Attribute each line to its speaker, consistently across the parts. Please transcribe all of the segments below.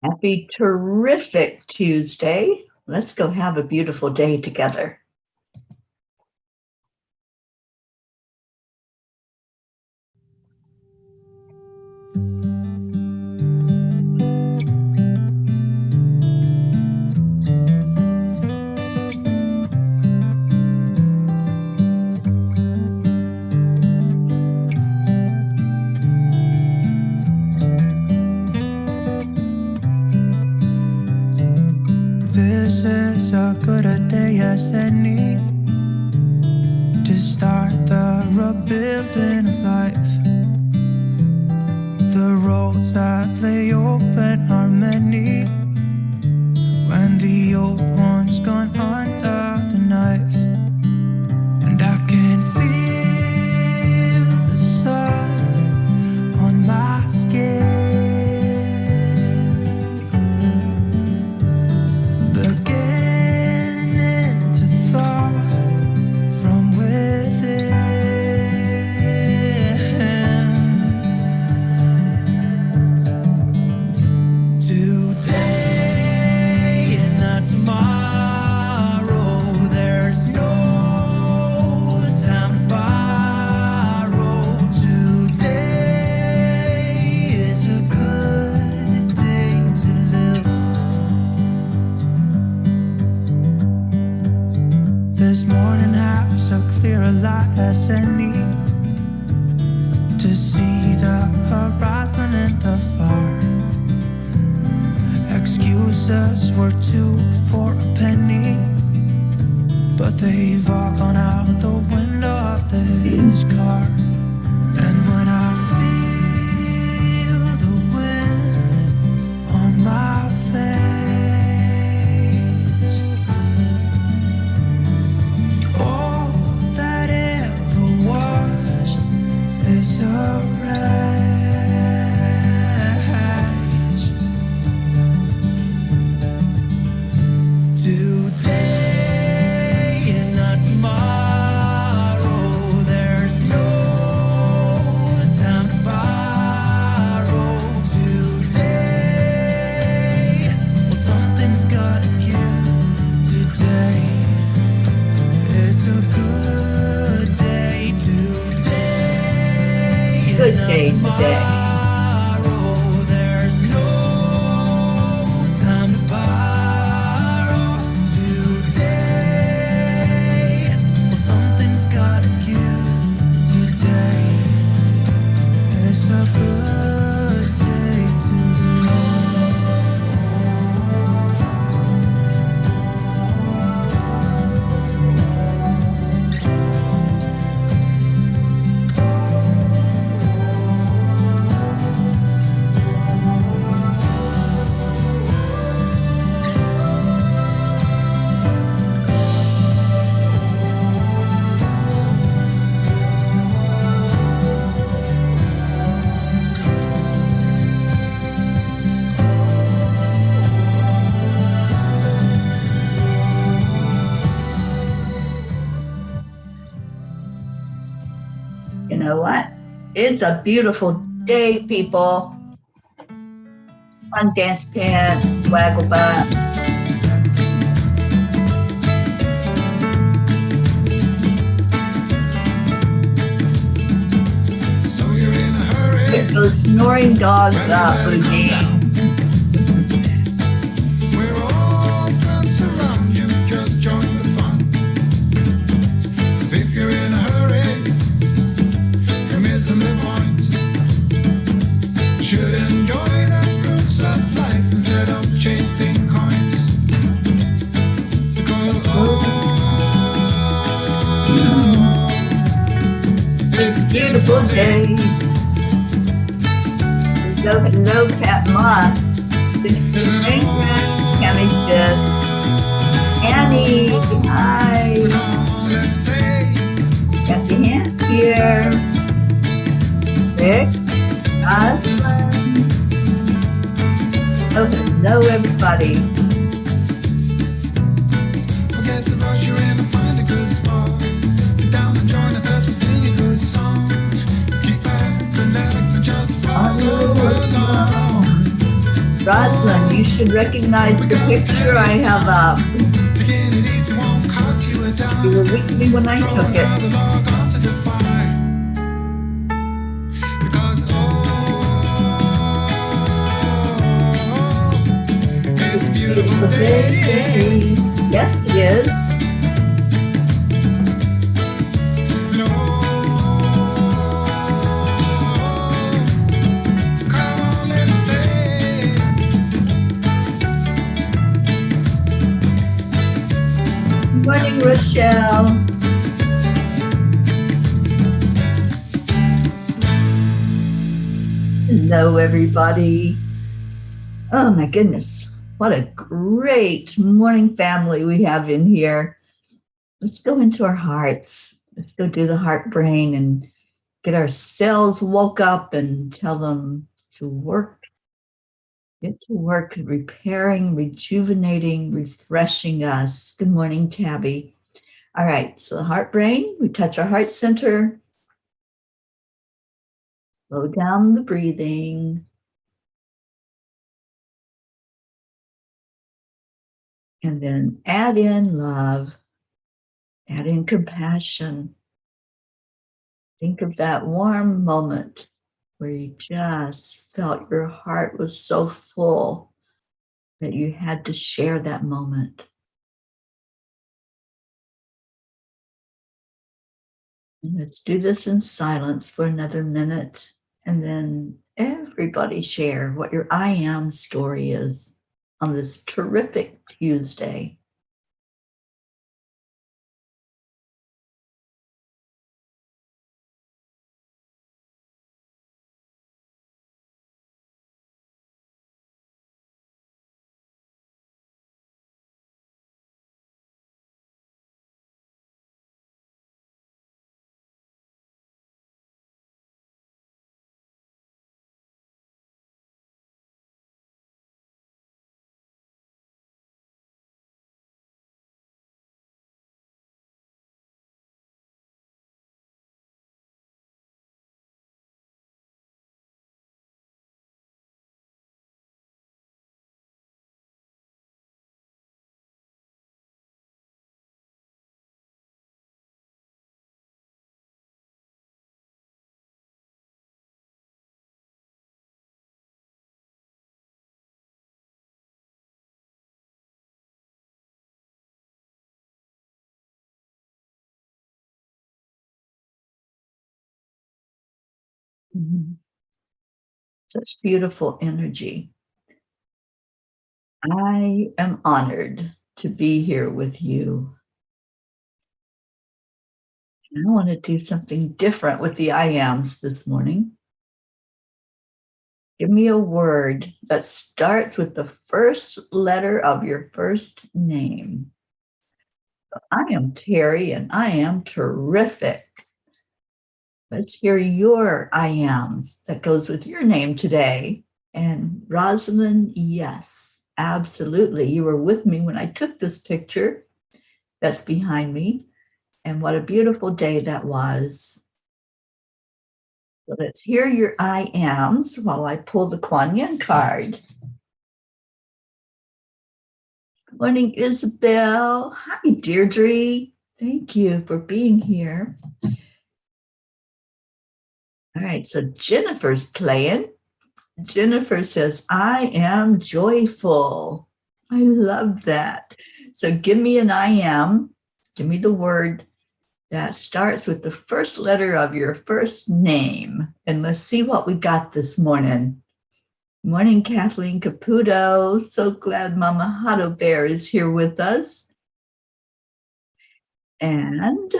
Speaker 1: Happy terrific Tuesday. Let's go have a beautiful day together.
Speaker 2: This is as good a day as any to start the rebuilding of life. The roads that lay open are many when the old one's gone under the knife. And I can feel the sun on my skin, beginning to thaw from within. Today and not tomorrow, there's no time to borrow. Today is a good day to live. This morning has so clear a light as any to see the horizon in the far. Excuses were 2 for a penny, but they've all gone out the window of this car. And when I feel the wind on my face, all that ever was is a rage. Today and not tomorrow, there's no time to borrow. Today, well, something's gotta give. Today is a good day. Today,
Speaker 1: Good day today.
Speaker 2: tomorrow, there's no time to borrow. Today, well, something's gotta give. Today is a good day to
Speaker 1: You know what? It's a beautiful day, people. Fun dance pants, waggle butt.
Speaker 3: So you're in a hurry.
Speaker 1: Pick those snoring dogs up, Boogie.
Speaker 3: We're all friends around you. Just join the fun. 'Cause if you're in a hurry, you're missing the point. You should enjoy the fruits of life instead of chasing coins. 'Cause
Speaker 1: It's a beautiful day. Hello, Cat Moss. Cammy's just. Annie, hi.
Speaker 3: let's play.
Speaker 1: Got your hands here. Rick, Osmond. Oh, hello, everybody.
Speaker 3: Forget the rush you're in and find a good spot. Sit down and join us as we sing a good song. Keep back, relax, and just follow along.
Speaker 1: Rosalind, you should recognize the picture I have up.
Speaker 3: Taking it easy won't cost you a dime.
Speaker 1: You were with me when I took it.
Speaker 3: Another log onto the fire. Because it's a beautiful day.
Speaker 1: Yes, it is.
Speaker 3: And come on, let's play.
Speaker 1: Good morning, Rochelle. Hello, everybody. Oh, my goodness. What a great morning family we have in here. Let's go into our hearts. Let's go do the heart brain and get our cells woke up and tell them to work. Get to work repairing, rejuvenating, refreshing us. Good morning, Tabby. All right, so the heart brain, we touch our heart center. Slow down the breathing. And then add in love, add in compassion. Think of that warm moment where you just felt your heart was so full that you had to share that moment. And let's do this in silence for another minute, and then everybody share what your I am story is on this terrific Tuesday. Mhm. Such beautiful energy. I am honored to be here with you. And I want to do something different with the I ams this morning. Give me a word that starts with the first letter of your first name. I am Teri and I am terrific. Let's hear your I ams that goes with your name today. And Rosalind, yes, absolutely. You were with me when I took this picture that's behind me. And what a beautiful day that was. So let's hear your I ams while I pull the Kuan Yin card. Good morning, Isabel. Hi, Deirdre. Thank you for being here. All right, so Jennifer's playing. Jennifer says, I am joyful. I love that. So give me an I am. Give me the word that starts with the first letter of your first name. And let's see what we got this morning. Morning, Kathleen Caputo. So glad Mama Hotto Bear is here with us. And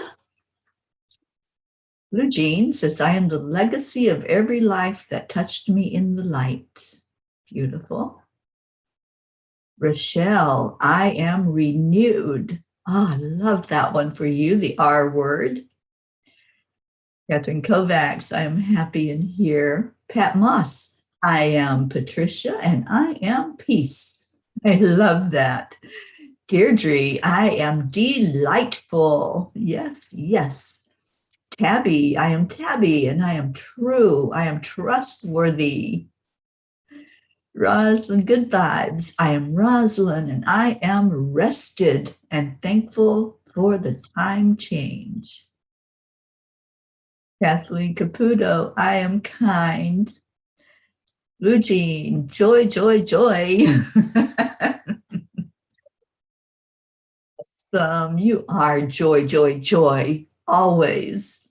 Speaker 1: Blue Jean says, I am the legacy of every life that touched me in the light. Beautiful. Rochelle, I am renewed. Oh, I love that one for you, the R word. Catherine Kovacs, I am happy in here. Pat Moss, I am Patricia and I am peace. I love that. Deirdre, I am delightful. Yes, yes. Tabby, I am Tabby and I am true. I am trustworthy. Rosalind, good vibes. I am Rosalind and I am rested and thankful for the time change. Kathleen Caputo, I am kind. Blue Jean, joy, joy, joy. You are joy, joy, joy, always.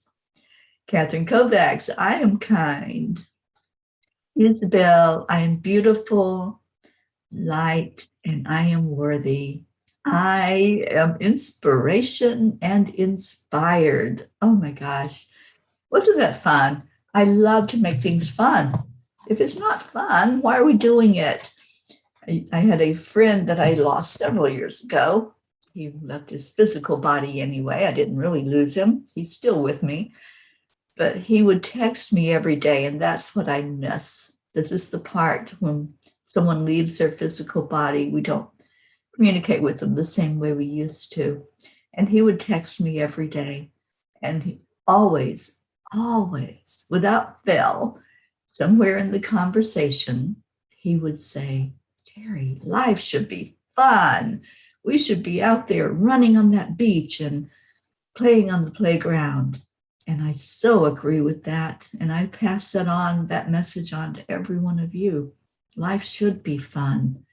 Speaker 1: Catherine Kovacs, I am kind. Isabel, I am beautiful, light, and I am worthy. I am inspiration and inspired. Oh my gosh. Wasn't that fun? I love to make things fun. If it's not fun, why are we doing it? I had a friend that I lost several years ago. He left his physical body anyway. I didn't really lose him. He's still with me. But he would text me every day, and that's what I miss. This is the part when someone leaves their physical body, we don't communicate with them the same way we used to. And he would text me every day. And he always, without fail, somewhere in the conversation, he would say, Teri, life should be fun. We should be out there running on that beach and playing on the playground. And I so agree with that. And I pass that message on to every one of you. Life should be fun.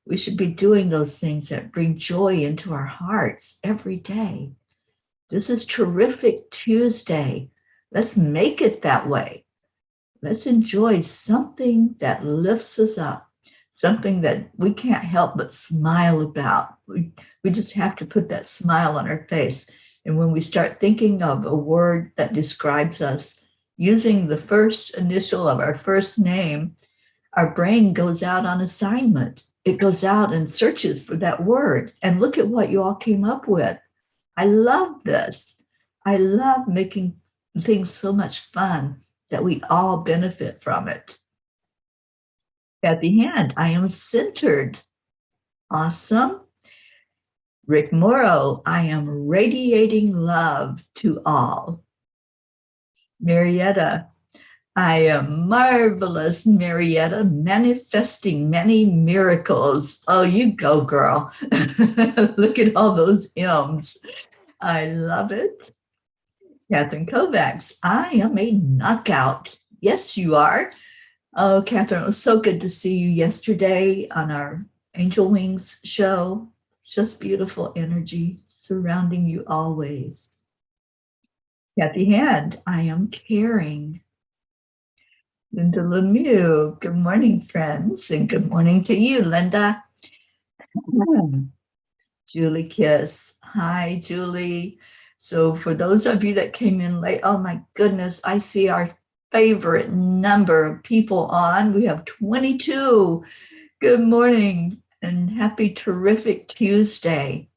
Speaker 1: We should be doing those things that bring joy into our hearts every day. This is Terrific Tuesday. Let's make it that way. Let's enjoy something that lifts us up, something that we can't help but smile about. We just have to put that smile on our face. And when we start thinking of a word that describes us, using the first initial of our first name, our brain goes out on assignment. It goes out and searches for that word. And look at what you all came up with. I love this. I love making things so much fun that we all benefit from it. Kathy Hand, I am centered. Awesome. Rick Morrow, I am radiating love to all. Marietta, I am marvelous, Marietta, manifesting many miracles. Oh, you go, girl. Look at all those M's. I love it. Catherine Kovacs, I am a knockout. Yes, you are. Oh, Catherine, it was so good to see you yesterday on our Angel Wings show. Just beautiful energy surrounding you always. Kathy Hand, I am caring. Linda Lemieux, good morning, friends, and good morning to you, Linda. Julie Kiss, hi, Julie. So for those of you that came in late, oh my goodness, I see our favorite number of people on. We have 22. Good morning and happy Terrific Tuesday.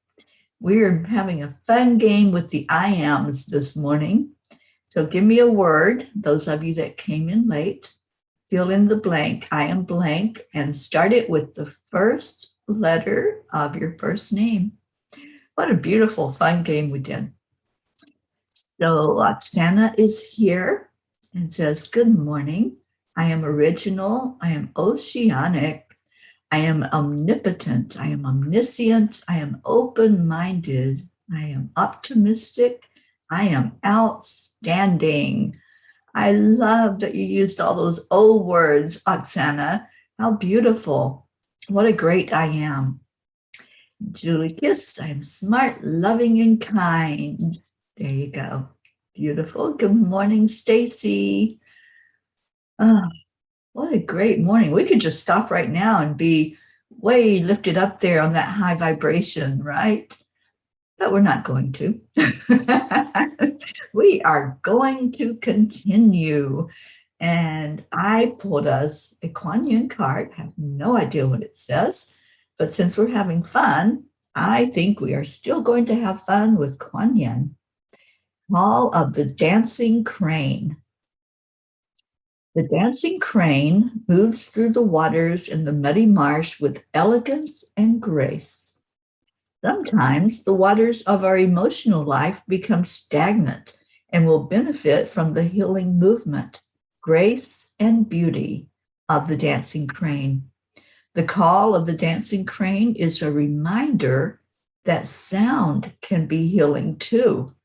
Speaker 1: We're having a fun game with the I ams this morning. So give me a word, those of you that came in late, fill in the blank, I am blank, and start it with the first letter of your first name. What a beautiful, fun game we did. So Oksana is here and says, good morning. I am original. I am oceanic. I am omnipotent. I am omniscient. I am open-minded. I am optimistic. I am outstanding. I love that you used all those old words, Oksana. How beautiful. What a great I am. Julie Kiss, I am smart, loving, and kind. There you go. Beautiful. Good morning, Stacy. Oh, what a great morning. We could just stop right now and be way lifted up there on that high vibration, right? But we're not going to. We are going to continue. And I pulled us a Kuan Yin card. I have no idea what it says. But since we're having fun, I think we are still going to have fun with Kuan Yin. Call of the Dancing Crane. The dancing crane moves through the waters in the muddy marsh with elegance and grace. Sometimes the waters of our emotional life become stagnant and will benefit from the healing movement, grace, and beauty of the dancing crane. The call of the dancing crane is a reminder that sound can be healing too.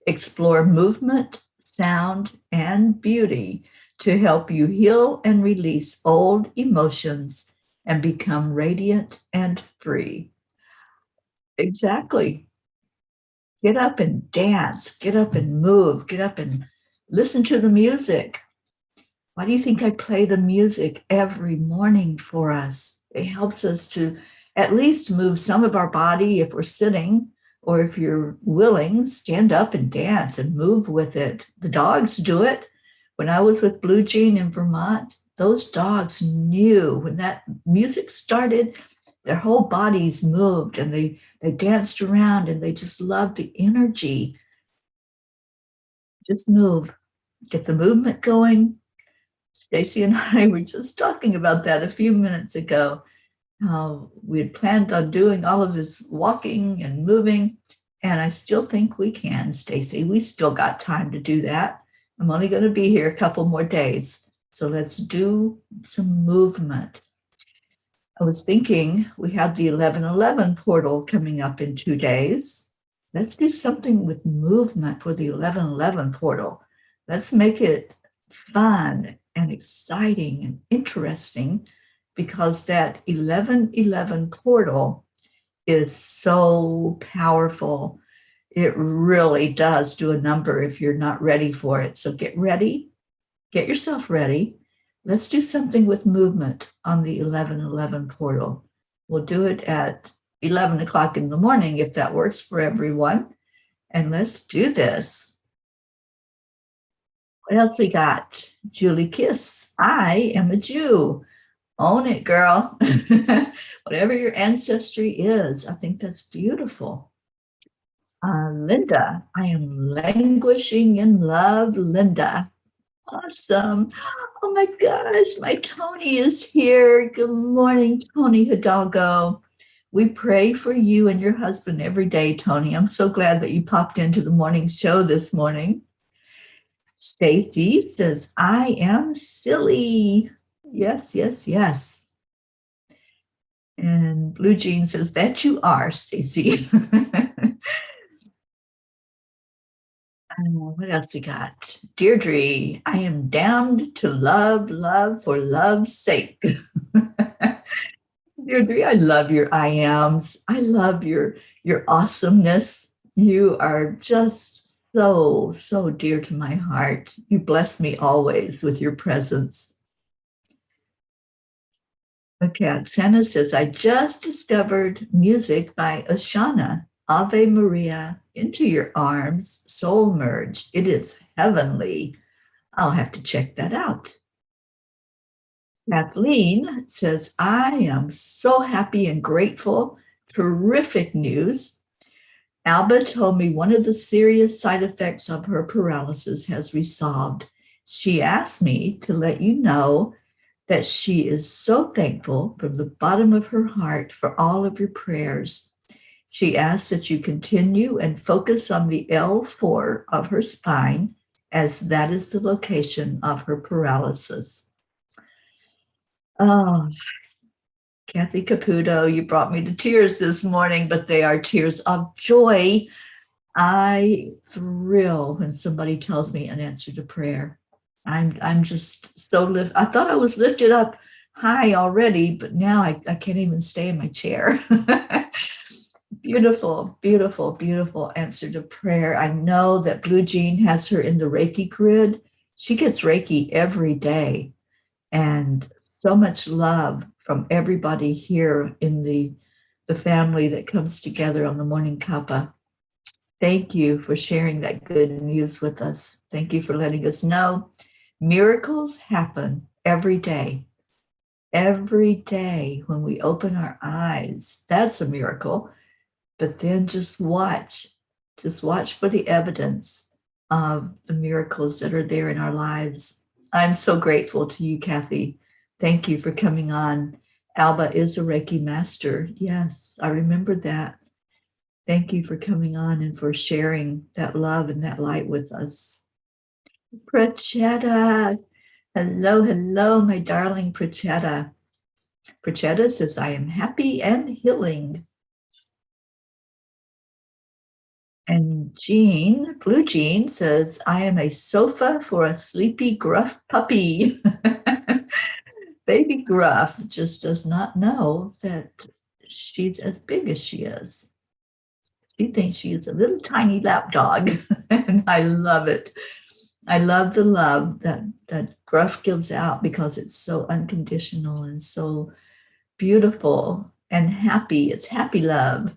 Speaker 1: Explore movement, sound, and beauty to help you heal and release old emotions and become radiant and free. Exactly. Get up and dance, get up and move, get up and listen to the music. Why do you think I play the music every morning for us? It helps us to at least move some of our body if we're sitting, or if you're willing, stand up and dance and move with it. The dogs do it. When I was with Blue Jean in Vermont, those dogs knew when that music started, their whole bodies moved and they danced around and they just loved the energy. Just move, get the movement going. Stacy and I were just talking about that a few minutes ago, how we had planned on doing all of this walking and moving, and I still think we can, Stacy. We still got time to do that. I'm only going to be here a couple more days, so let's do some movement. I was thinking we have the 1111 portal coming up in 2 days. Let's do something with movement for the 1111 portal. Let's make it fun and exciting and interesting, because that 1111 portal is so powerful. It really does do a number if you're not ready for it. So get ready, get yourself ready. Let's do something with movement on the 1111 portal. We'll do it at 11 o'clock in the morning if that works for everyone. And let's do this. What else we got? Julie Kiss. I am a Jew. Own it, girl. Whatever your ancestry is, I think that's beautiful. Linda, I am languishing in love, Linda. Awesome. Oh my gosh, my Tony is here. Good morning, Tony Hidalgo. We pray for you and your husband every day, Tony. I'm so glad that you popped into the morning show this morning. Stacy says, I am silly. Yes, yes, yes. And Blue Jean says, that you are, Stacy. What else we got? Deirdre, I am damned to love, love for love's sake. Deirdre, I love your I ams. I love your awesomeness. You are just so, so dear to my heart. You bless me always with your presence. Okay, Oksana says, I just discovered music by Oshana, Ave Maria, Into Your Arms, Soul Merge. It is heavenly. I'll have to check that out. Kathleen says, I am so happy and grateful. Terrific news. Alba told me one of the serious side effects of her paralysis has resolved. She asked me to let you know that she is so thankful from the bottom of her heart for all of your prayers. She asks that you continue and focus on the L4 of her spine, as that is the location of her paralysis. Oh, Kathy Caputo, you brought me to tears this morning, but they are tears of joy. I thrill when somebody tells me an answer to prayer. I'm just so I thought I was lifted up high already, but now I can't even stay in my chair. Beautiful, beautiful, beautiful answer to prayer. I know that Blue Jean has her in the Reiki grid. She gets Reiki every day, and so much love from everybody here in the family that comes together on the morning Cuppa. Thank you for sharing that good news with us. Thank you for letting us know. Miracles happen every day. Every day when we open our eyes, that's a miracle. But then just watch for the evidence of the miracles that are there in our lives. I'm so grateful to you, Kathy. Thank you for coming on. Alba is a Reiki master. Yes, I remember that. Thank you for coming on and for sharing that love and that light with us. Prachetta. Hello, hello, my darling Prachetta. Prachetta says, I am happy and healing. And Jean, Blue Jean says, I am a sofa for a sleepy gruff puppy. Baby Gruff just does not know that she's as big as she is. She thinks she is a little tiny lap dog, and I love it. I love the love that Gruff gives out because it's so unconditional and so beautiful and happy. It's happy love.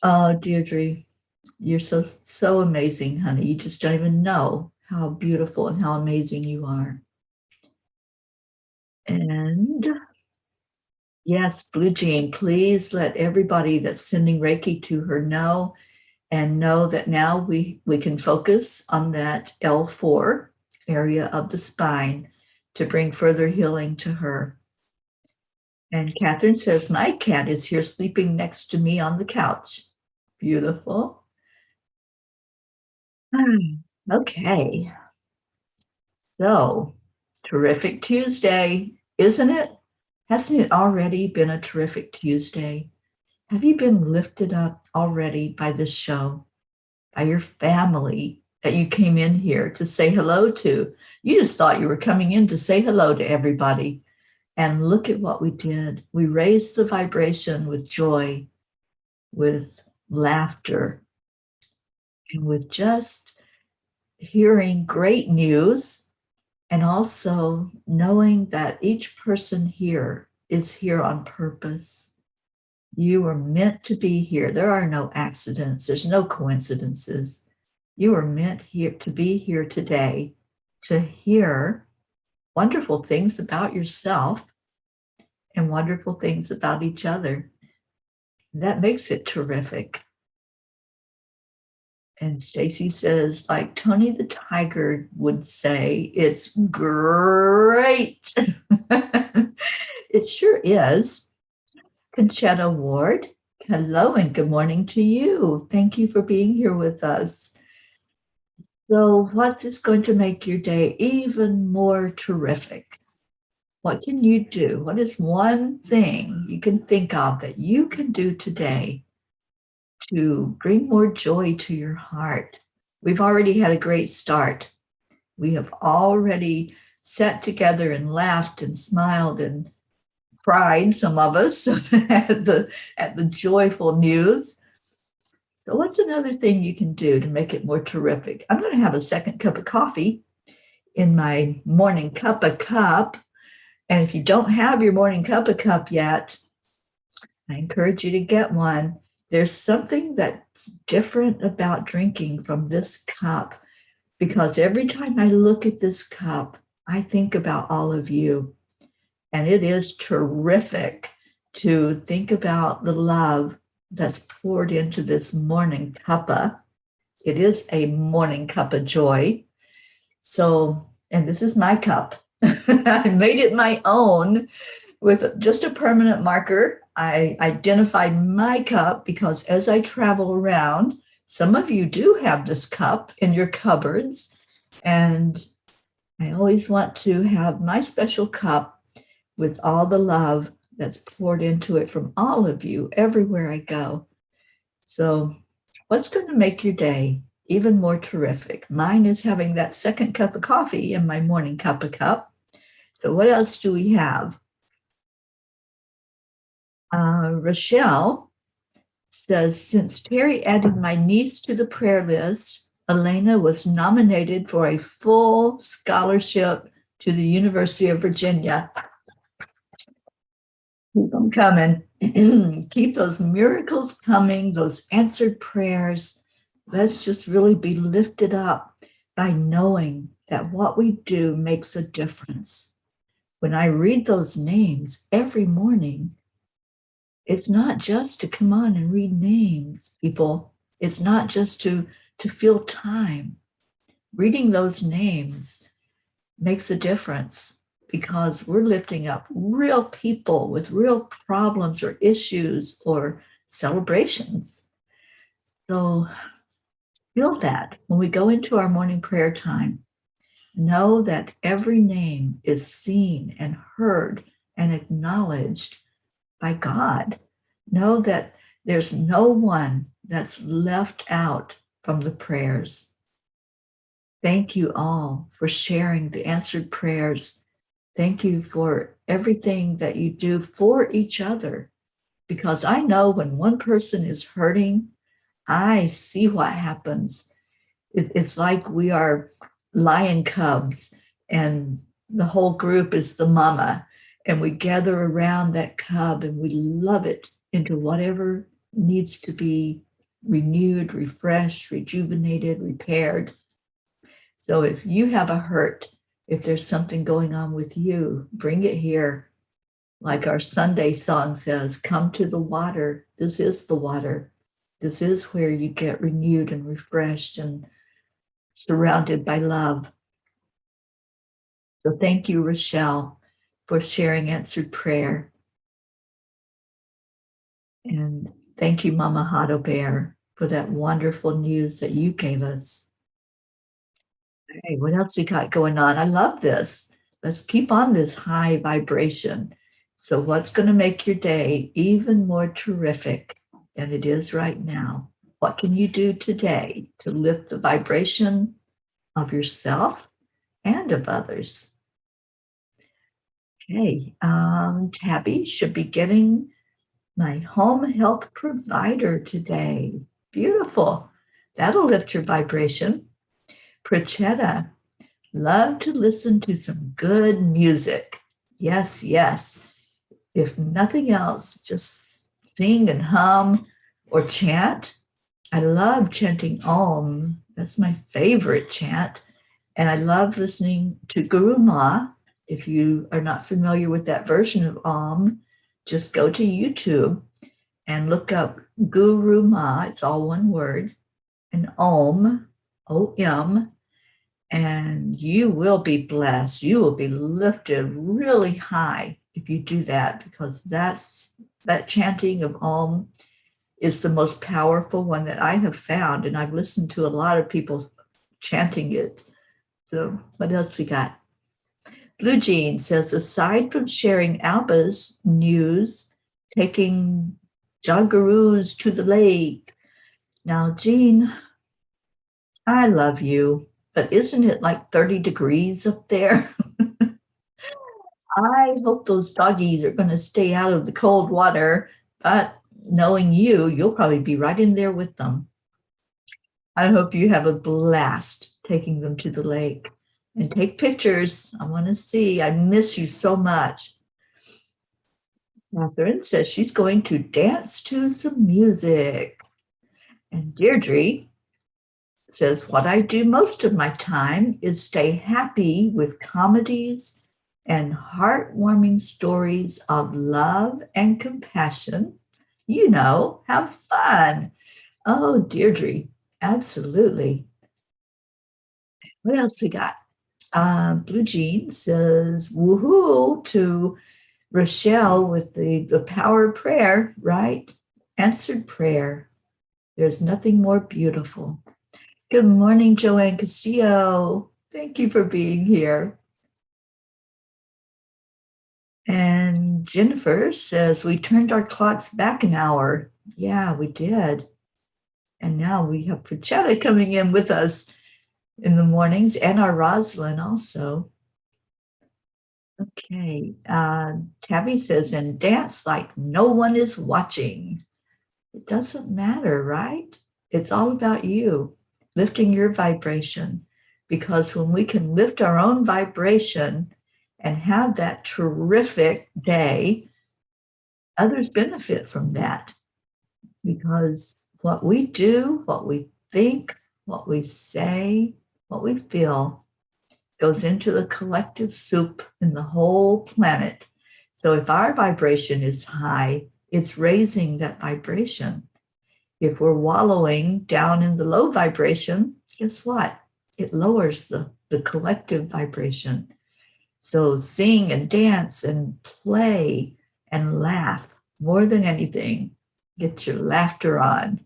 Speaker 1: Oh, Deirdre, you're so amazing, honey. You just don't even know how beautiful and how amazing you are. And yes, Blue Jean, please let everybody that's sending Reiki to her know, and know that now we can focus on that L4 area of the spine to bring further healing to her. And Catherine says, my cat is here sleeping next to me on the couch. Beautiful. Okay. So, terrific Tuesday, isn't it? Hasn't it already been a terrific Tuesday? Have you been lifted up already by this show, by your family that you came in here to say hello to? You just thought you were coming in to say hello to everybody. And look at what we did. We raised the vibration with joy, with laughter, and with just hearing great news, and also knowing that each person here is here on purpose. You were meant to be here. There are no accidents. There's no coincidences. You were meant here to be here today to hear wonderful things about yourself and wonderful things about each other. That makes it terrific. And Stacy says, like Tony the Tiger would say, it's great. It sure is. Conchetta Ward, hello and good morning to you. Thank you for being here with us. So, what is going to make your day even more terrific? What can you do? What is one thing you can think of that you can do today to bring more joy to your heart? We've already had a great start. We have already sat together and laughed and smiled and cried, some of us, at the joyful news. So what's another thing you can do to make it more terrific? I'm going to have a second cup of coffee in my morning Cuppa cup. And if you don't have your morning Cuppa cup yet, I encourage you to get one. There's something that's different about drinking from this cup, because every time I look at this cup, I think about all of you. And it is terrific to think about the love that's poured into this morning Cuppa. It is a morning Cuppa JoY. So, and this is my cup. I made it my own with just a permanent marker. I identified my cup because as I travel around, some of you do have this cup in your cupboards. And I always want to have my special cup with all the love that's poured into it from all of you everywhere I go. So what's going to make your day even more terrific? Mine is having that second cup of coffee in my morning Cuppa cup. So what else do we have? Rochelle says, since Teri added my niece to the prayer list, Elena was nominated for a full scholarship to the University of Virginia. Keep them coming. Keep those miracles coming, those answered prayers. Let's just really be lifted up by knowing that what we do makes a difference. When I read those names every morning, it's not just to come on and read names, people. It's not just to feel time. Reading those names makes a difference, because we're lifting up real people with real problems or issues or celebrations. So feel that when we go into our morning prayer time. Know that every name is seen and heard and acknowledged by God. Know that there's no one that's left out from the prayers. Thank you all for sharing the answered prayers. Thank you for everything that you do for each other, because I know when one person is hurting, I see what happens. It's like we are lion cubs, and the whole group is the mama, and we gather around that cub and we love it into whatever needs to be renewed, refreshed, rejuvenated, repaired. So if you have a hurt, if there's something going on with you, bring it here. Like our Sunday song says, come to the water. This is the water. This is where you get renewed and refreshed and surrounded by love. So thank you, Rochelle, for sharing answered prayer. And thank you, Mama Hado Bear, for that wonderful news that you gave us. Hey, what else we got going on? I love this. Let's keep on this high vibration. So what's going to make your day even more terrific than it is right now? What can you do today to lift the vibration of yourself and of others? Okay, Tabby should be getting my home health provider today. Beautiful. That'll lift your vibration. Prachetta, love to listen to some good music. Yes, yes. If nothing else, just sing and hum or chant. I love chanting Om. That's my favorite chant. And I love listening to Guru Ma. If you are not familiar with that version of Om, just go to YouTube and look up Guru Ma. It's all one word, and Om, O-M, and you will be blessed. You will be lifted really high if you do that, because that chanting of Om is the most powerful one that I have found, and I've listened to a lot of people chanting it. So what else we got? Blue Jean says, aside from sharing Alba's news, taking joggaroos to the lake. Now, Jean, I love you, but isn't it like 30 degrees up there? I hope those doggies are going to stay out of the cold water, but knowing you, you'll probably be right in there with them. I hope you have a blast taking them to the lake. And take pictures. I want to see. I miss you so much. Catherine says she's going to dance to some music. And Deirdre says, what I do most of my time is stay happy with comedies and heartwarming stories of love and compassion. You know, have fun. Oh, Deirdre, absolutely. What else we got? Blue Jean says, woohoo to Rochelle with the power of prayer, right? Answered prayer. There's nothing more beautiful. Good morning, Joanne Castillo. Thank you for being here. And Jennifer says, we turned our clocks back an hour. Yeah, we did. And now we have Prachetta coming in with us in the mornings, and our Rosalind also. Okay. Tabby says, and dance like no one is watching. It doesn't matter, right? It's all about you lifting your vibration, because when we can lift our own vibration and have that terrific day, others benefit from that, because what we do, what we think, what we say, what we feel goes into the collective soup in the whole planet. So if our vibration is high, it's raising that vibration. If we're wallowing down in the low vibration, guess what? It lowers the collective vibration. So sing and dance and play and laugh more than anything. Get your laughter on.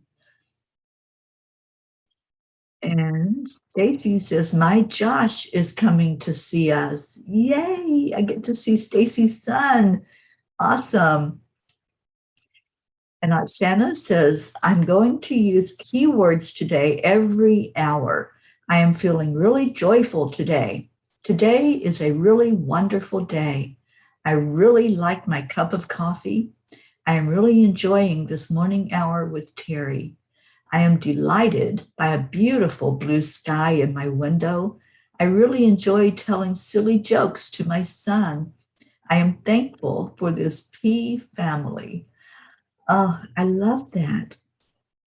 Speaker 1: And Stacy says, my Josh is coming to see us. Yay, I get to see Stacy's son. Awesome. And Oksana says, I'm going to use keywords today every hour. I am feeling really joyful today. Today is a really wonderful day. I really like my cup of coffee. I am really enjoying this morning hour with Teri. I am delighted by a beautiful blue sky in my window. I really enjoy telling silly jokes to my son. I am thankful for this P family. Oh, I love that.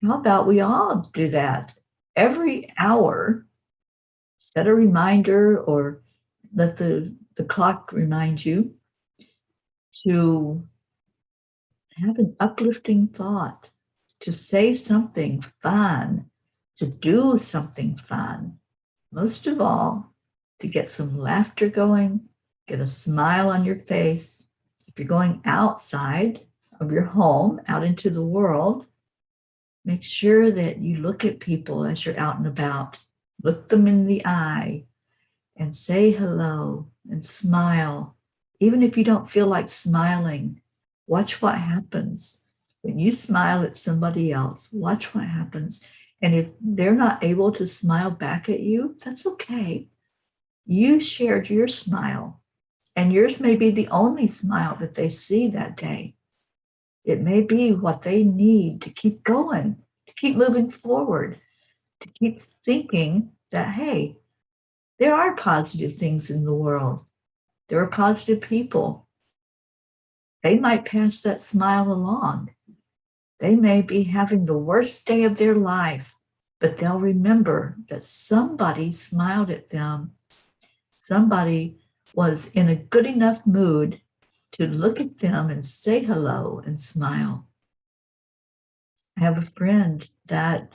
Speaker 1: How about we all do that? Every hour, set a reminder or let the clock remind you to have an uplifting thought, to say something fun, to do something fun. Most of all, to get some laughter going, get a smile on your face. If you're going outside of your home, out into the world, make sure that you look at people as you're out and about. Look them in the eye and say hello and smile. Even if you don't feel like smiling, watch what happens. When you smile at somebody else, watch what happens. And if they're not able to smile back at you, that's okay. You shared your smile, and yours may be the only smile that they see that day. It may be what they need to keep going, to keep moving forward, to keep thinking that, hey, there are positive things in the world. There are positive people. They might pass that smile along. They may be having the worst day of their life, but they'll remember that somebody smiled at them. Somebody was in a good enough mood to look at them and say hello and smile. I have a friend that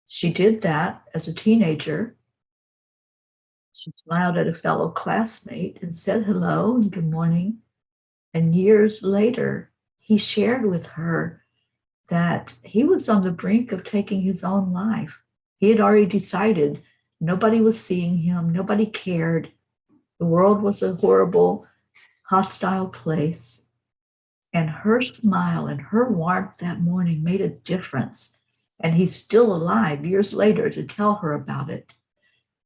Speaker 1: she did that as a teenager. She smiled at a fellow classmate and said hello and good morning. And years later, he shared with her that he was on the brink of taking his own life. He had already decided nobody was seeing him, nobody cared. The world was a horrible, hostile place. And her smile and her warmth that morning made a difference. And he's still alive years later to tell her about it.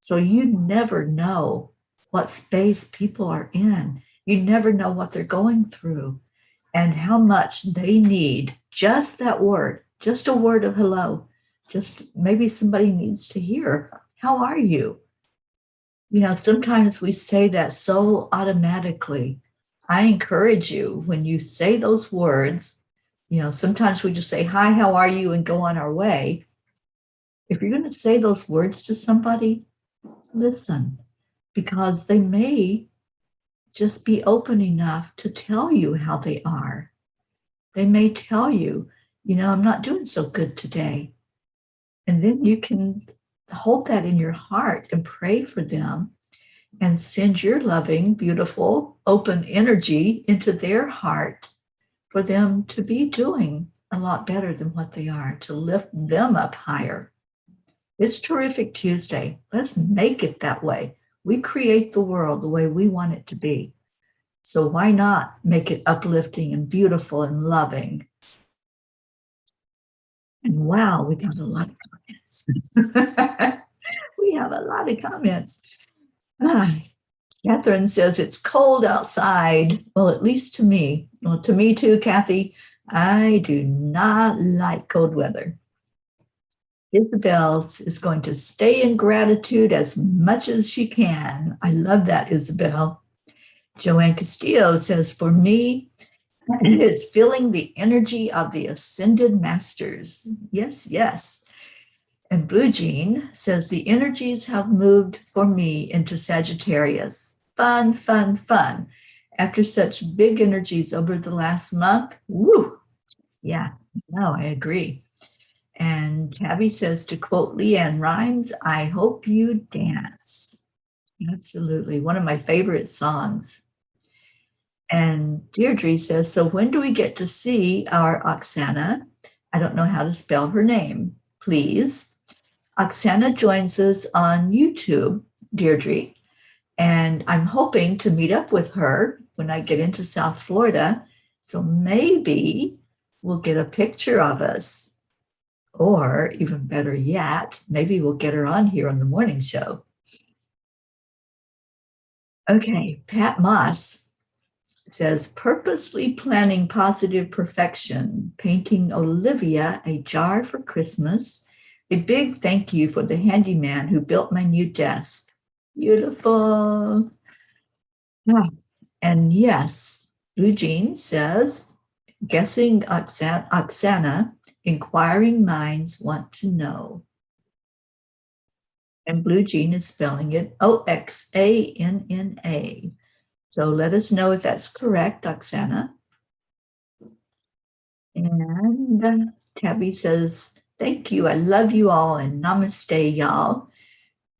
Speaker 1: So you never know what space people are in. You never know what they're going through and how much they need just that word, just a word of hello. Just maybe somebody needs to hear, how are you? You know, sometimes we say that so automatically. I encourage you when you say those words, you know, sometimes we just say, hi, how are you? And go on our way. If you're going to say those words to somebody, listen, because they may just be open enough to tell you how they are. They may tell you, you know, I'm not doing so good today. And then you can hold that in your heart and pray for them and send your loving, beautiful, open energy into their heart for them to be doing a lot better than what they are, to lift them up higher. It's Terrific Tuesday. Let's make it that way. We create the world the way we want it to be. So why not make it uplifting and beautiful and loving? And wow, we got a lot of comments. We have a lot of comments. Catherine says it's cold outside. Well, at least to me. Well, to me too, Kathy. I do not like cold weather. Isabel is going to stay in gratitude as much as she can. I love that, Isabel. Joanne Castillo says, for me, it's feeling the energy of the ascended masters. Yes, yes. And Blue Jean says, the energies have moved for me into Sagittarius. Fun, fun, fun. After such big energies over the last month, woo. Yeah, no, I agree. And Tabby says, to quote Leanne Rhymes, I hope you dance. Absolutely. One of my favorite songs. And Deirdre says, so when do we get to see our Oksana? I don't know how to spell her name, please. Oksana joins us on YouTube, Deirdre, and I'm hoping to meet up with her when I get into South Florida. So maybe we'll get a picture of us. Or even better yet, maybe we'll get her on here on the morning show. Okay, Pat Moss says, purposely planning positive perfection, painting Olivia a jar for Christmas. A big thank you for the handyman who built my new desk. Beautiful. Yeah. And yes, Blue Jean says, guessing Oksana, inquiring minds want to know. And Blue Jean is spelling it Oxanna. So let us know if that's correct, Oksana. And Tabby says, thank you. I love you all and namaste, y'all.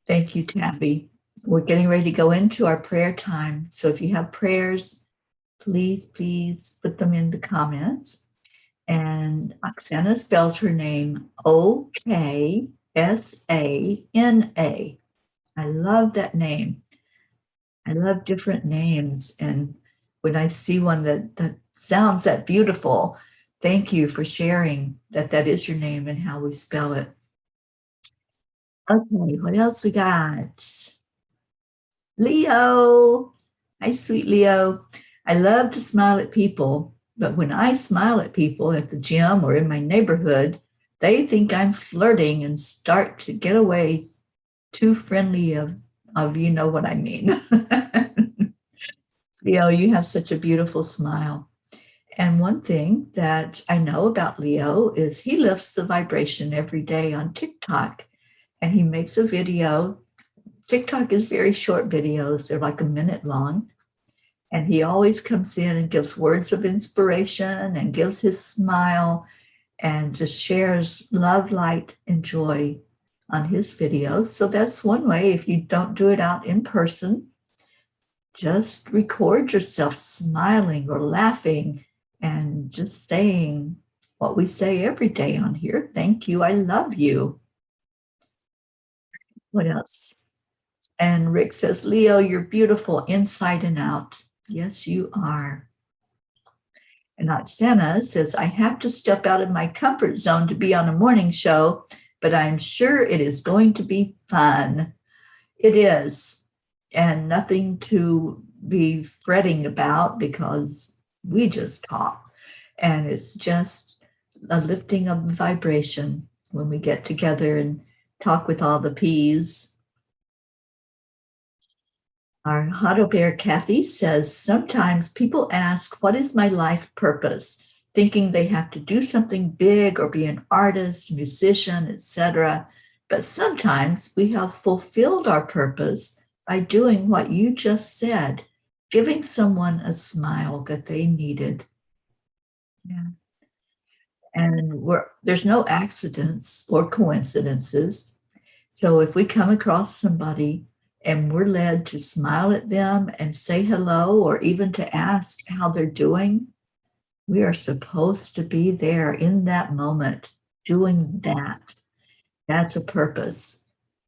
Speaker 1: Thank you, Tabby. We're getting ready to go into our prayer time. So if you have prayers, please put them in the comments. And Oksana spells her name Oksana. I love that name. I love different names. And when I see one that sounds that beautiful, thank you for sharing that is your name and how we spell it. Okay, what else we got? Leo. Hi, sweet Leo. I love to smile at people, but when I smile at people at the gym or in my neighborhood, they think I'm flirting and start to get away too friendly of you know what I mean. Leo, you have such a beautiful smile. And one thing that I know about Leo is he lifts the vibration every day on TikTok, and he makes a video. TikTok is very short videos. They're like a minute long. And he always comes in and gives words of inspiration and gives his smile and just shares love, light, and joy on his videos. So that's one way. If you don't do it out in person, just record yourself smiling or laughing and just saying what we say every day on here. Thank you. I love you. What else? And Rick says, Leo, you're beautiful inside and out. Yes, you are. And Oksana says, I have to step out of my comfort zone to be on a morning show, but I'm sure it is going to be fun. It is. And nothing to be fretting about because we just talk. And it's just a lifting of the vibration when we get together and talk with all the P's. Our Hotto Bear Kathy says, sometimes people ask, what is my life purpose? Thinking they have to do something big or be an artist, musician, etc. But sometimes we have fulfilled our purpose by doing what you just said, giving someone a smile that they needed. Yeah. And there's no accidents or coincidences. So if we come across somebody and we're led to smile at them and say hello, or even to ask how they're doing, we are supposed to be there in that moment doing that. That's a purpose.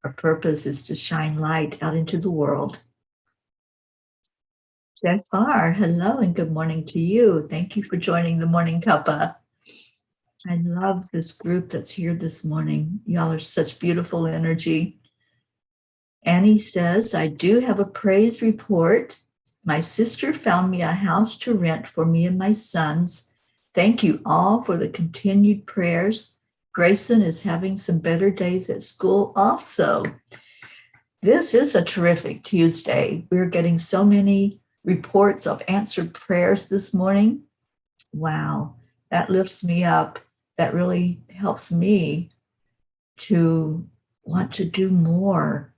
Speaker 1: Our purpose is to shine light out into the world. Jafar, hello and good morning to you. Thank you for joining the Morning Cuppa. I love this group that's here this morning. Y'all are such beautiful energy. Annie says, I do have a praise report. My sister found me a house to rent for me and my sons. Thank you all for the continued prayers. Grayson is having some better days at school also. This is a terrific Tuesday. We're getting so many reports of answered prayers this morning. Wow, that lifts me up. That really helps me to want to do more.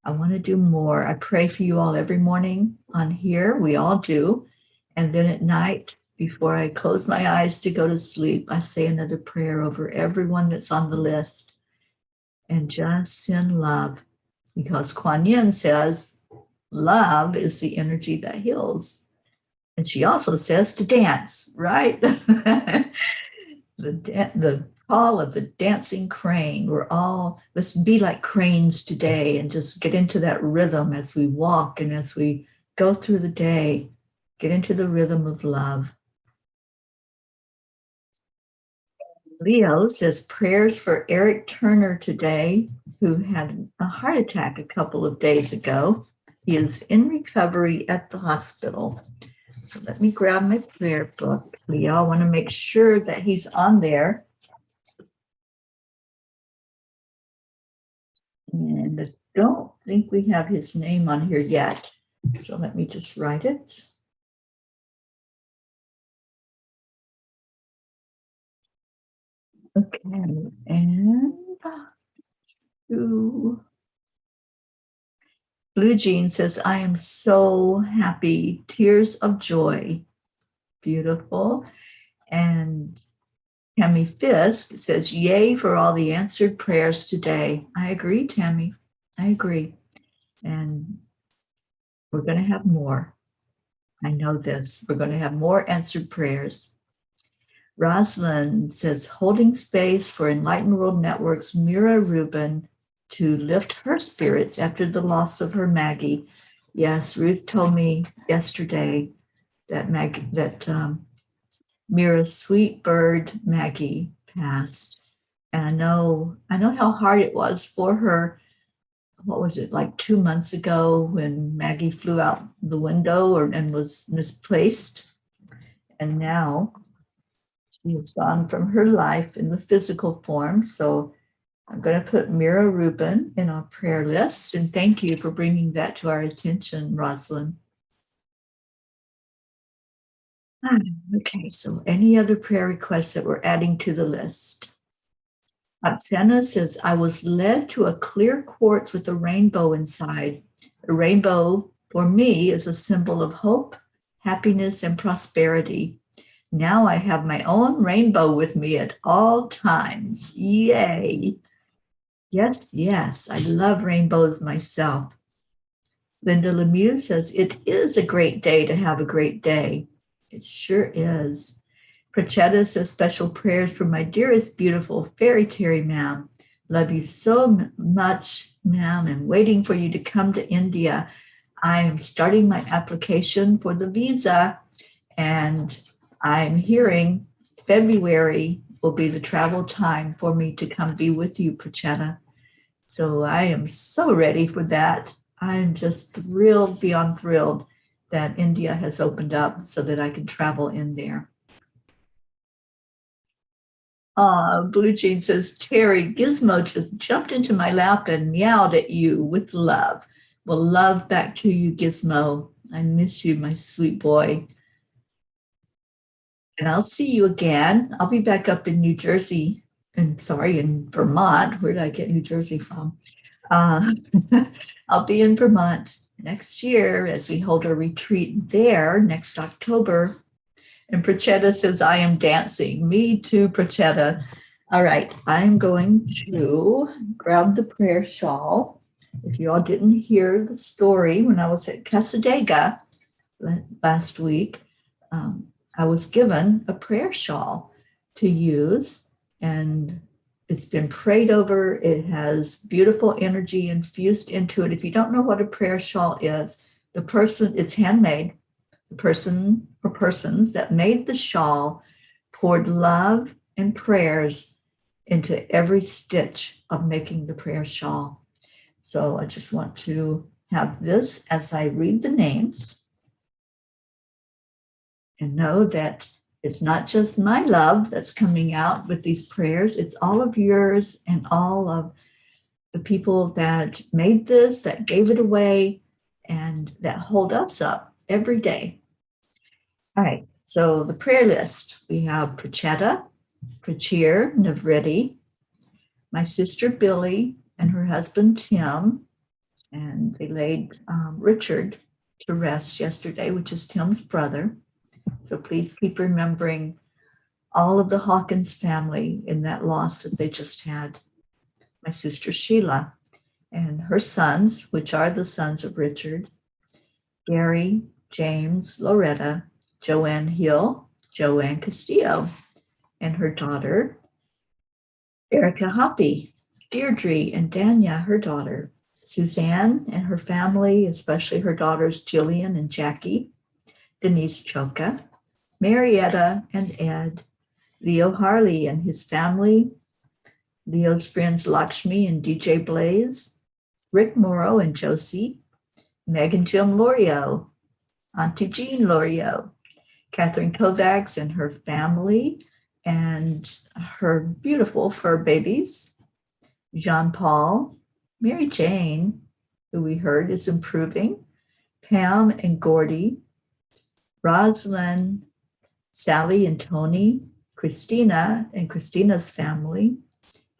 Speaker 1: I want to do more. I pray for you all every morning on here. We all do. And then at night, before I close my eyes to go to sleep, I say another prayer over everyone that's on the list and just send love. Because Kuan Yin says, love is the energy that heals. And she also says to dance, right? The call of the dancing crane. Let's be like cranes today and just get into that rhythm as we walk and as we go through the day. Get into the rhythm of love. Leo says prayers for Eric Turner today, who had a heart attack a couple of days ago. He is in recovery at the hospital. So let me grab my prayer book. Leo, I want to make sure that he's on there. And I don't think we have his name on here yet. So let me just write it. Okay, and Blue Jean says, I am so happy. Tears of joy. Beautiful. And Tammy Fisk says, yay for all the answered prayers today. I agree, Tammy. I agree. And we're going to have more. I know this. We're going to have more answered prayers. Rosalind says, holding space for Enlightened World Network's Mira Rubin to lift her spirits after the loss of her Maggie. Yes, Ruth told me yesterday that Mira's sweet bird Maggie passed. And I know how hard it was for her. What was it, like 2 months ago when Maggie flew out the window and was misplaced? And now she has gone from her life in the physical form. So I'm going to put Mira Rubin in our prayer list. And thank you for bringing that to our attention, Rosalind. Okay, so any other prayer requests that we're adding to the list? Oksana says, I was led to a clear quartz with a rainbow inside. A rainbow, for me, is a symbol of hope, happiness, and prosperity. Now I have my own rainbow with me at all times. Yay. Yes, yes, I love rainbows myself. Linda Lemieux says, it is a great day to have a great day. It sure is. Prachetta says, special prayers for my dearest, beautiful fairy Teri, ma'am. Love you so much, ma'am, and waiting for you to come to India. I am starting my application for the visa, and I'm hearing February will be the travel time for me to come be with you, Prachetta. So I am so ready for that. I'm just thrilled, beyond thrilled, that India has opened up so that I can travel in there. Blue Jean says, Teri, Gizmo just jumped into my lap and meowed at you with love. Well, love back to you, Gizmo. I miss you, my sweet boy. And I'll see you again. I'll be back up in New Jersey, in Vermont. Where did I get New Jersey from? I'll be in Vermont next year as we hold a retreat there next October. And Prachetta says, I am dancing. Me too, Prachetta. All right, I'm going to grab the prayer shawl. If you all didn't hear the story, when I was at Casadega last week, I was given a prayer shawl to use, and it's been prayed over. It has beautiful energy infused into it. If you don't know what a prayer shawl is, it's handmade. The person or persons that made the shawl poured love and prayers into every stitch of making the prayer shawl. So I just want to have this as I read the names and know that it's not just my love that's coming out with these prayers, it's all of yours and all of the people that made this, that gave it away, and that hold us up every day. All right, so the prayer list, we have Prachetta, Prachir, Navriti, my sister Billy, and her husband Tim, and they laid Richard to rest yesterday, which is Tim's brother. So please keep remembering all of the Hawkins family in that loss that they just had. My sister Sheila and her sons, which are the sons of Richard, Gary, James, Loretta, Joanne Hill, Joanne Castillo, and her daughter, Erica Hoppy, Deirdre and Danya, her daughter, Suzanne and her family, especially her daughters Jillian and Jackie, Denise Choka, Marietta and Ed, Leo Harley and his family, Leo's friends Lakshmi and DJ Blaze, Rick Morrow and Josie, Meg and Jim Lorio, Auntie Jean Lorio, Catherine Kovacs and her family, and her beautiful fur babies, Jean Paul, Mary Jane, who we heard is improving, Pam and Gordy, Rosalind, Sally and Tony, Christina and Christina's family,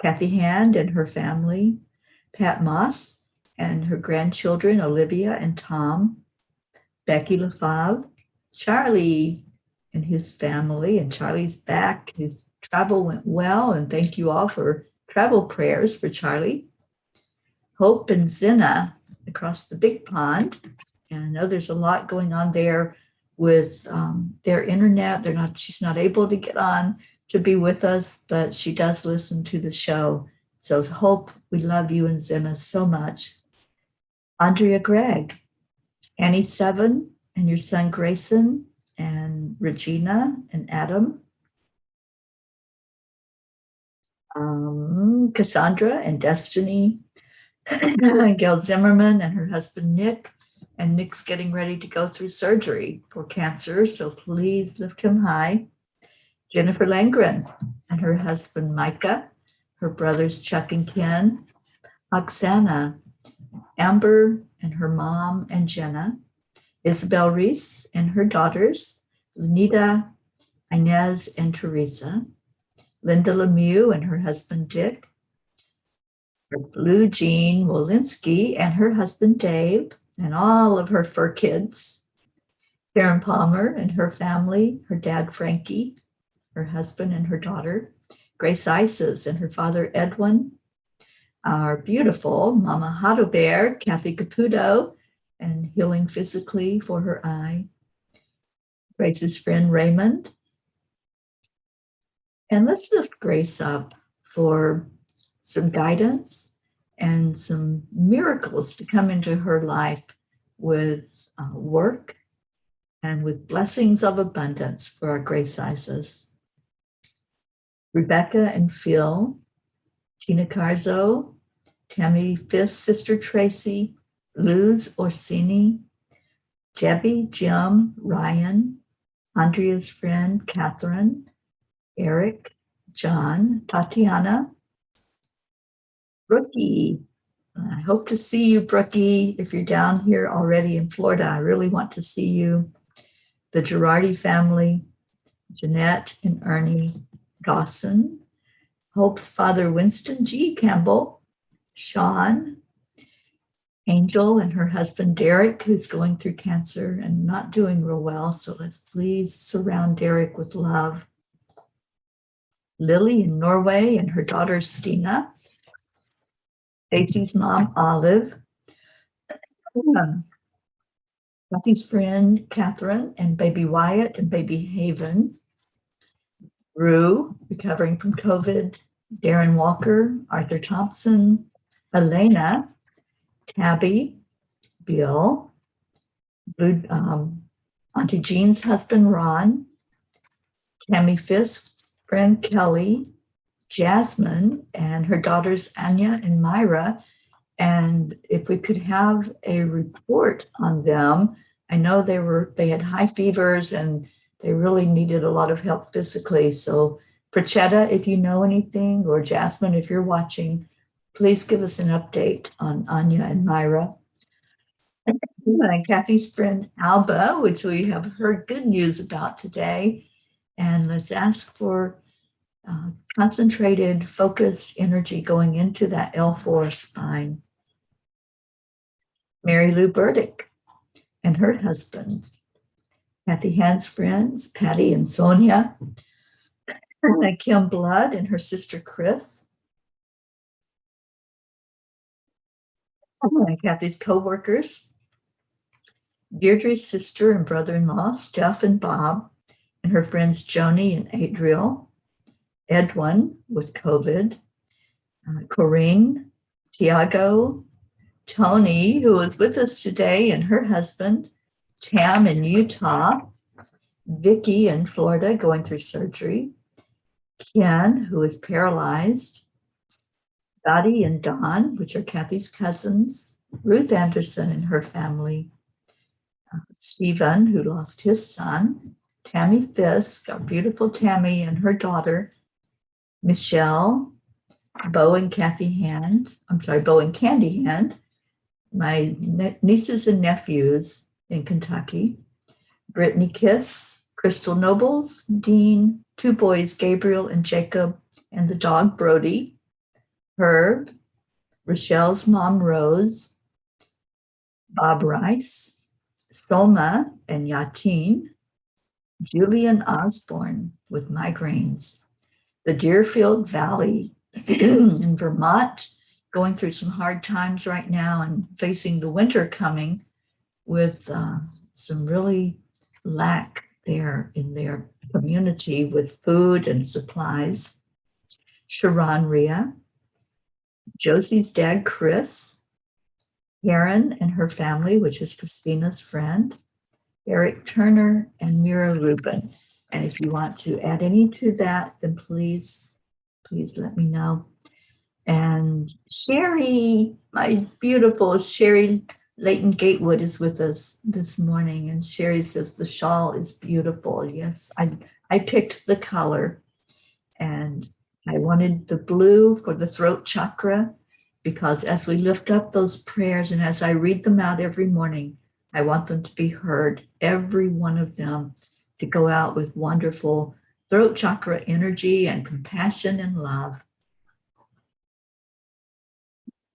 Speaker 1: Kathy Hand and her family, Pat Moss and her grandchildren, Olivia and Tom, Becky LaFave, Charlie and his family, and Charlie's back. His travel went well, and thank you all for travel prayers for Charlie. Hope and Zena across the big pond. And I know there's a lot going on there with their internet. She's not able to get on to be with us, but she does listen to the show. So Hope, we love you and Zena so much. Andrea Gregg, Annie Seven, and your son Grayson, and Regina and Adam. Cassandra and Destiny, Gail Zimmerman and her husband Nick, and Nick's getting ready to go through surgery for cancer, so please lift him high. Jennifer Langren and her husband Micah, her brothers Chuck and Ken, Oksana, Amber and her mom and Jenna, Isabel Reese and her daughters, Lenita, Inez, and Teresa, Linda Lemieux and her husband Dick, Blue Jean Walensky and her husband Dave, and all of her fur kids, Karen Palmer and her family, her dad Frankie, her husband and her daughter, Grace Isis and her father Edwin, our beautiful Mama Hado Bear, Kathy Caputo, and healing physically for her eye, Grace's friend Raymond. And let's lift Grace up for some guidance and some miracles to come into her life with work and with blessings of abundance for our Grace Isis. Rebecca and Phil, Tina Carzo, Tammy Fifth's sister Tracy, Luz Orsini, Debbie, Jim, Ryan, Andrea's friend Catherine, Eric, John, Tatiana, Brookie. I hope to see you, Brookie, if you're down here already in Florida. I really want to see you. The Girardi family, Jeanette and Ernie Dawson, Hope's father, Winston G. Campbell, Sean, Angel and her husband, Derek, who's going through cancer and not doing real well. So let's please surround Derek with love. Lily in Norway and her daughter, Stina, Stacey's mom, Olive, Kathy's friend, Catherine, and baby Wyatt and baby Haven, Rue, recovering from COVID, Darren Walker, Arthur Thompson, Elena, Tabby, Bill, Auntie Jean's husband, Ron, Tammy Fisk's friend, Kelly, Jasmine, and her daughters, Anya and Myra. And if we could have a report on them, I know they had high fevers and they really needed a lot of help physically. So Prachetta, if you know anything, or Jasmine, if you're watching, please give us an update on Anya and Myra. And Kathy's friend Alba, which we have heard good news about today. And let's ask for concentrated, focused energy going into that L4 spine. Mary Lou Burdick and her husband. Kathy Hand's friends, Patty and Sonia. Kim Blood and her sister Chris. And Kathy's co-workers, Deirdre's sister and brother-in-law, Steph and Bob, and her friends Joni and Adriel, Edwin with COVID, Corinne, Tiago, Tony, who is with us today, and her husband, Tam in Utah, Vicky in Florida going through surgery, Ken, who is paralyzed, Dottie and Don, which are Kathy's cousins, Ruth Anderson and her family, Stephen, who lost his son, Tammy Fisk, our beautiful Tammy and her daughter, Michelle, Bo and Candy Hand, my nieces and nephews in Kentucky, Brittany Kiss, Crystal Nobles, Dean, two boys, Gabriel and Jacob, and the dog Brody, Herb, Rochelle's mom Rose, Bob Rice, Soma and Yatin, Julian Osborne with migraines, the Deerfield Valley in Vermont, going through some hard times right now and facing the winter coming with some really lack there in their community with food and supplies. Sharon Rhea, Josie's dad, Chris, Karen and her family, which is Christina's friend, Eric Turner, and Mira Rubin. And if you want to add any to that, then please let me know. And Sherry, my beautiful Sherry Leighton Gatewood is with us this morning. And Sherry says the shawl is beautiful. Yes, I picked the color and I wanted the blue for the throat chakra because as we lift up those prayers and as I read them out every morning, I want them to be heard, every one of them, to go out with wonderful throat chakra energy and compassion and love.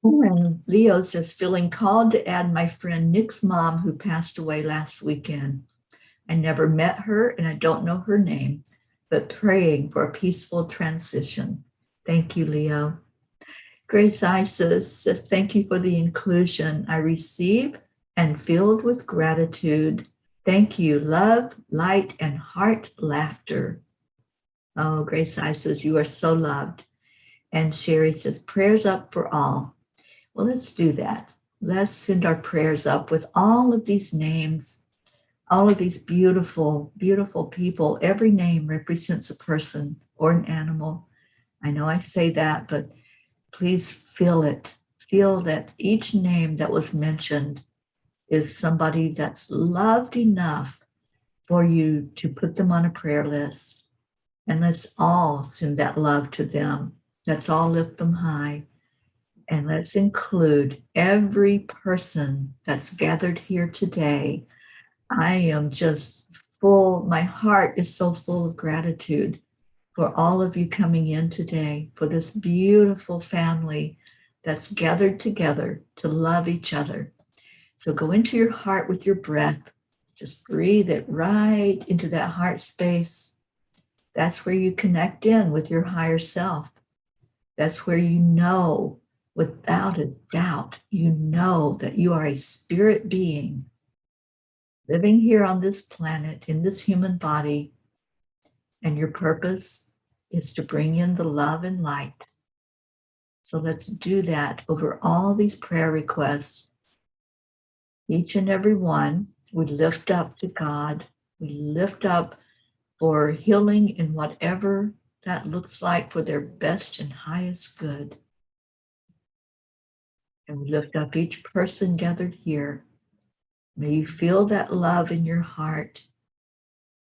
Speaker 1: And Leo says, feeling called to add my friend Nick's mom who passed away last weekend. I never met her and I don't know her name, but praying for a peaceful transition. Thank you, Leo. Grace Isis says, thank you for the inclusion I receive and filled with gratitude. Thank you, love, light, and heart laughter. Oh, Grace Isis, you are so loved. And Sherry says, prayers up for all. Well, let's do that. Let's send our prayers up with all of these names, all of these beautiful, beautiful people. Every name represents a person or an animal. I know I say that, but please feel it. Feel that each name that was mentioned is somebody that's loved enough for you to put them on a prayer list. And let's all send that love to them. Let's all lift them high. And let's include every person that's gathered here today. I am just full, my heart is so full of gratitude for all of you coming in today, for this beautiful family that's gathered together to love each other. So go into your heart with your breath. Just breathe it right into that heart space. That's where you connect in with your higher self. That's where you know, without a doubt, you know that you are a spirit being living here on this planet in this human body, and your purpose is to bring in the love and light. So let's do that over all these prayer requests. Each and every one we lift up to God. We lift up for healing in whatever that looks like for their best and highest good. And we lift up each person gathered here. May you feel that love in your heart.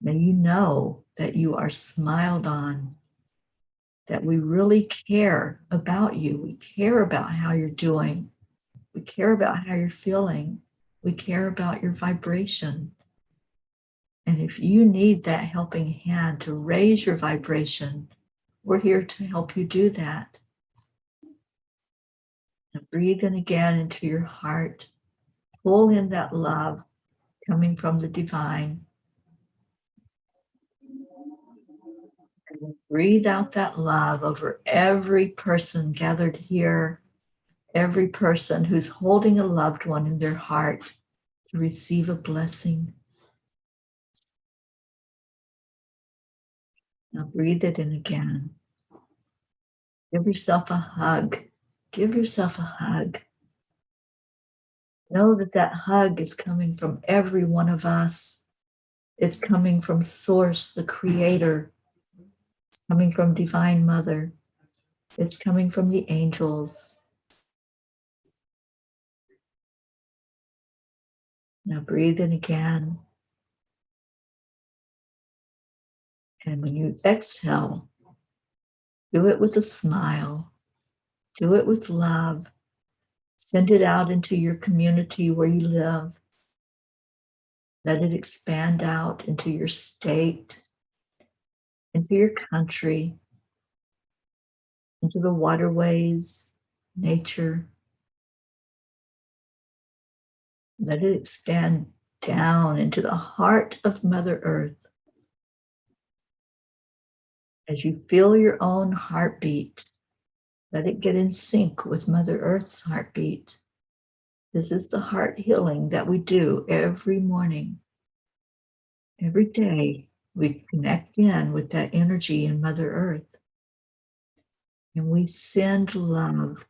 Speaker 1: May you know that you are smiled on, that we really care about you. We care about how you're doing. We care about how you're feeling. We care about your vibration. And if you need that helping hand to raise your vibration, we're here to help you do that. And breathe in again into your heart. Pull in that love coming from the divine. And breathe out that love over every person gathered here, every person who's holding a loved one in their heart to receive a blessing. Now breathe it in again. Give yourself a hug. Give yourself a hug. Know that that hug is coming from every one of us. It's coming from Source, the Creator. It's coming from Divine Mother. It's coming from the angels. Now breathe in again. And when you exhale, do it with a smile. Do it with love. Send it out into your community where you live. Let it expand out into your state, into your country, into the waterways, nature. Let it expand down into the heart of Mother Earth. As you feel your own heartbeat, let it get in sync with Mother Earth's heartbeat. This is the heart healing that we do every morning. Every day, we connect in with that energy in Mother Earth. And we send love.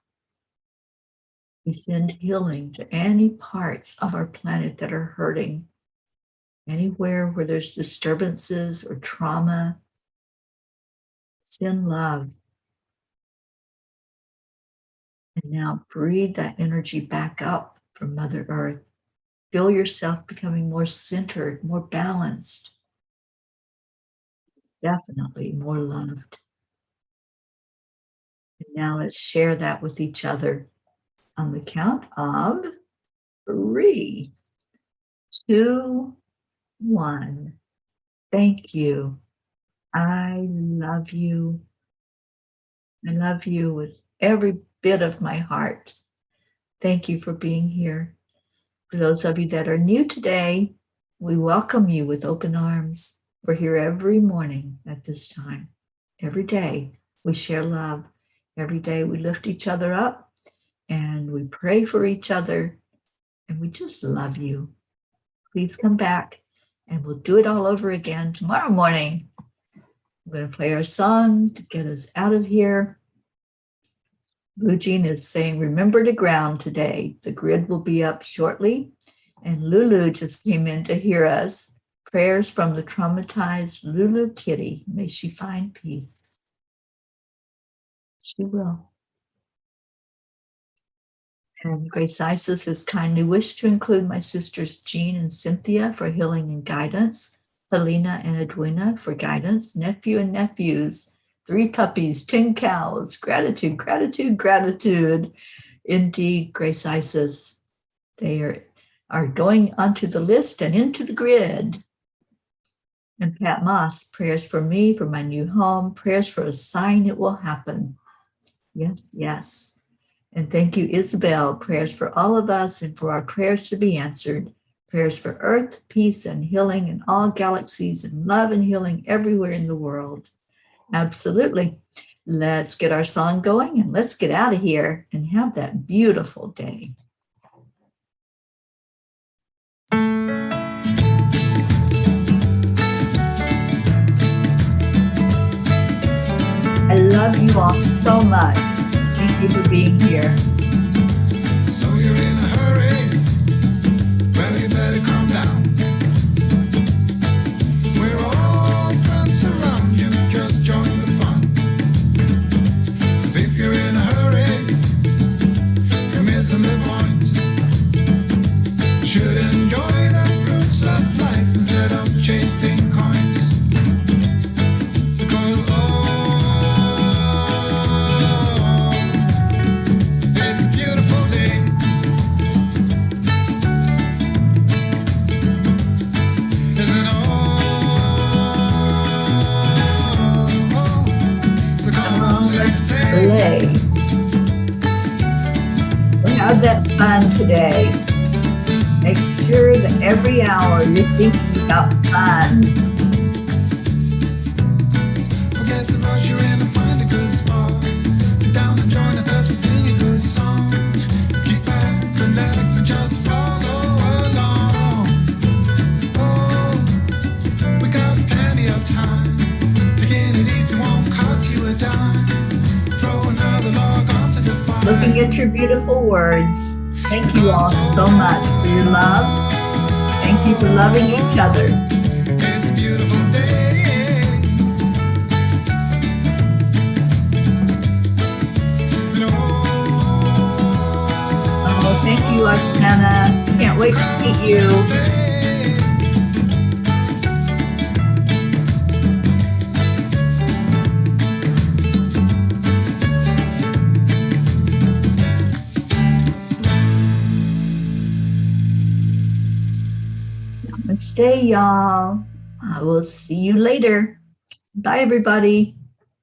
Speaker 1: We send healing to any parts of our planet that are hurting. Anywhere where there's disturbances or trauma, send love. And now breathe that energy back up from Mother Earth. Feel yourself becoming more centered, more balanced. Definitely more loved. And now let's share that with each other on the count of 3, 2, 1. Thank you. I love you. I love you with every bit of my heart. Thank you for being here. For those of you that are new today, we welcome you with open arms. We're here every morning at this time. Every day we share love. Every day we lift each other up and we pray for each other and we just love you. Please come back and we'll do it all over again tomorrow morning. I'm going to play our song to get us out of here. Blue Jean is saying, remember to ground today. The grid will be up shortly. And Lulu just came in to hear us. Prayers from the traumatized Lulu Kitty. May she find peace. She will. And Grace Isis has kindly wished to include my sisters Jean and Cynthia for healing and guidance, Helena and Edwina for guidance, nephew and nephews, 3 puppies, 10 cows, gratitude, gratitude, gratitude. Indeed, Grace Isis, they are going onto the list and into the grid. And Pat Moss, prayers for me, for my new home, prayers for a sign it will happen. Yes, yes. And thank you, Isabel, prayers for all of us and for our prayers to be answered. Prayers for earth, peace, and healing in all galaxies and love and healing everywhere in the world. Absolutely. Let's get our song going and let's get out of here and have that beautiful day. I love you all so much. Thank you for being here.
Speaker 3: So you're in a hurry? Well, you better calm down. We're all friends around you, just join the fun. 'Cause if you're in a hurry, you're missing the point. You should enjoy the fruits of life instead of chasing coins. Because it's a beautiful day. Isn't it all? So come on, let's play.
Speaker 1: Play. We have that fun today. Make sure that every hour you're thinking about fun.
Speaker 3: Forget the rush you're in and find a good spot. Sit down and join us as we sing a good song. Keep back, relax, and just follow along. Oh, we got plenty of time. Taking it easy won't cost you a dime. Throw a
Speaker 1: looking at your beautiful words. Thank you all so much for your love. Thank you for loving each other.
Speaker 3: It's a beautiful day.
Speaker 1: Oh, thank you, Oksana. Can't wait to meet you. Namaste, y'all. I will see you later. Bye, everybody.